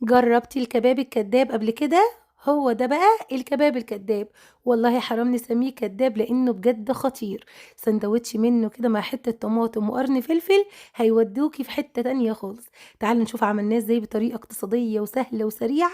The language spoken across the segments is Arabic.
جربتي الكباب الكداب قبل كده؟ هو ده بقى الكباب الكداب، والله حرام نسميه كداب لإنه بجد خطير، ساندوتش منه كده مع حتة طماطم وقرن فلفل هيودوكِ في حتة تانية خالص. تعالوا نشوف عملناه إزاي بطريقة اقتصادية وسهلة وسريعة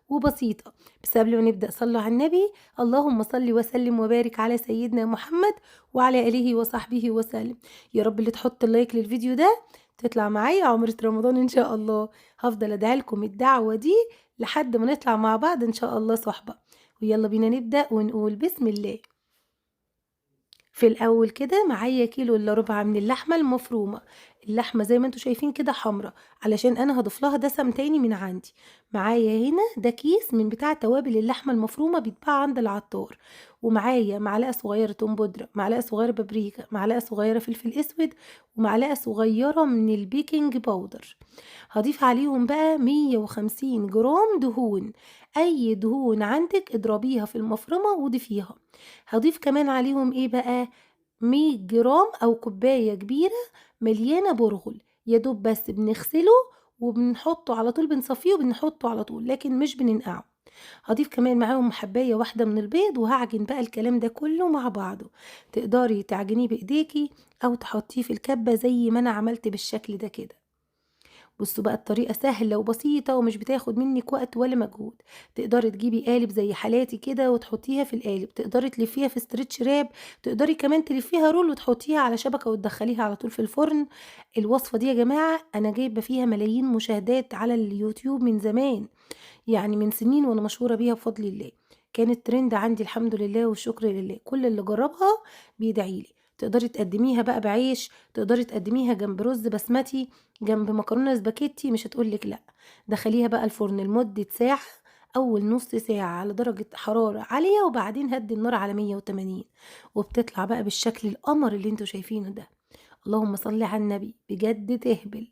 وبسيطة. بس قبل ما نبدأ صلوا على النبي، اللهم صل وسلم وبارك على سيدنا محمد وعلى آله وصحبه وسلم. يا رب اللي تحط اللايك للفيديو ده تطلع معايا عمرة رمضان إن شاء الله. هافضل أدعي لكم الدعوة دي لحد ما نطلع مع بعض إن شاء الله صُحبة. ويالّا بينا نبدأ ونقول بسم الله. في الأول كده معايا كيلو إلا ربع من اللحمة المفرومة، اللحمة زي ما أنتم شايفين كده حمرا، علشان أنا هاضيف لها دسم تاني من عندي. معايا هنا ده كيس من بتاع توابل اللحمة المفرومة بيتباع عند العطار، ومعايا معلقة صغيرة توم بودرة، معلقة صغيرة بابريكا، معلقة صغيرة فلفل أسود، ومعلقة صغيرة من البيكنج باودر. هاضيف عليهم بقى 150 جرام دهون، أي دهون عندِك اضربيها في المفرمة وضيفيها. هاضيف كمان عليهم إيه بقى، 100 جرام أو كوباية كبيرة مليانة برغل، يا دوب بس بنغسله وبنحطه على طول، بنصفيه وبنحطه على طول، لكن مش بننقعه. هاضيف كمان معاهم حباية واحدة من البيض، وهاعجن بقى الكلام ده كله مع بعضه. تقدري تعجنيه بإيديكِ أو تحطيه في الكبة زي ما أنا عملت بالشكل ده كده. بُصّوا بقى الطريقة سهلة وبسيطة ومش بتاخد منِّك وقت ولا مجهود. تقدري تجيبي قالب زي حالاتي كده وتحطيها في القالب، تقدري تلفيها في stretch wrap، تقدري كمان تلفيها رول وتحطيها على شبكة وتدخّليها على طول في الفرن. الوصفة دي يا جماعة أنا جايبة فيها ملايين مشاهدات على اليوتيوب من زمان، يعني من سنين وأنا مشهورة بيها بفضل الله. كانت ترند عندي الحمد لله والشكر لله، كل اللي جرّبها بيدعي لي. تقدري تقدّميها بقى بعيش، تقدري تقدّميها جنب رز بسمتي، جنب مكرونة سباكيتي مش هتقول لِك لأ. دخّليها بقى الفرن لمدة ساعة، أول نُص ساعة على درجة حرارة عالية، وبعدين هدّي النار على 180، وبتطلع بقى بالشكل القمر اللي أنتم شايفينه ده. اللهم صل على النبي، بجد تهبل.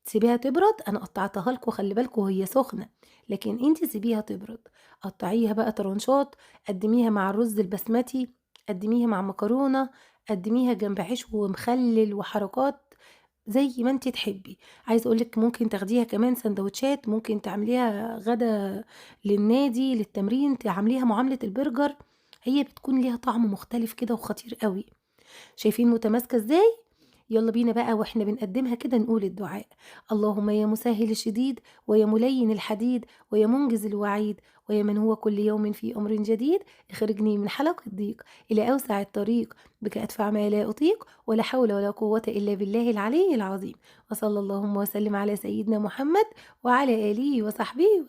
تسيبيها تبرد، أنا قطّعتها لكم خلّي بالكم وهي سخنة، لكن أنتِ سيبيها تبرد. قطّعيها بقى طرنشات، قدّميها مع الرز البسمتي، قدّميها مع مكرونة، قدّميها جنب عيش ومخلِّل وحركات زي ما أنتِ تحبّي. عايزة أقول لِك ممكن تاخديها كمان ساندوتشات، ممكن تعمليها غدا للنادي، للتمرين، تعامليها معاملة البرجر، هي بتكون ليها طعم مختلف كده وخطير أوي. شايفين متماسكة إزاي؟ يلا بينا بقى واحنا بنقدمها كده نقول الدعاء. اللهم يا مسهل الشديد ويا ملين الحديد ويا منجز الوعيد ويا من هو كل يوم في أمر جديد، اخرجني من حلق الضيق إلى أوسع الطريق، بك أدفع ما لا أطيق، ولا حول ولا قوة إلا بالله العلي العظيم. وصلى اللهم وسلم على سيدنا محمد وعلى آله وصحبه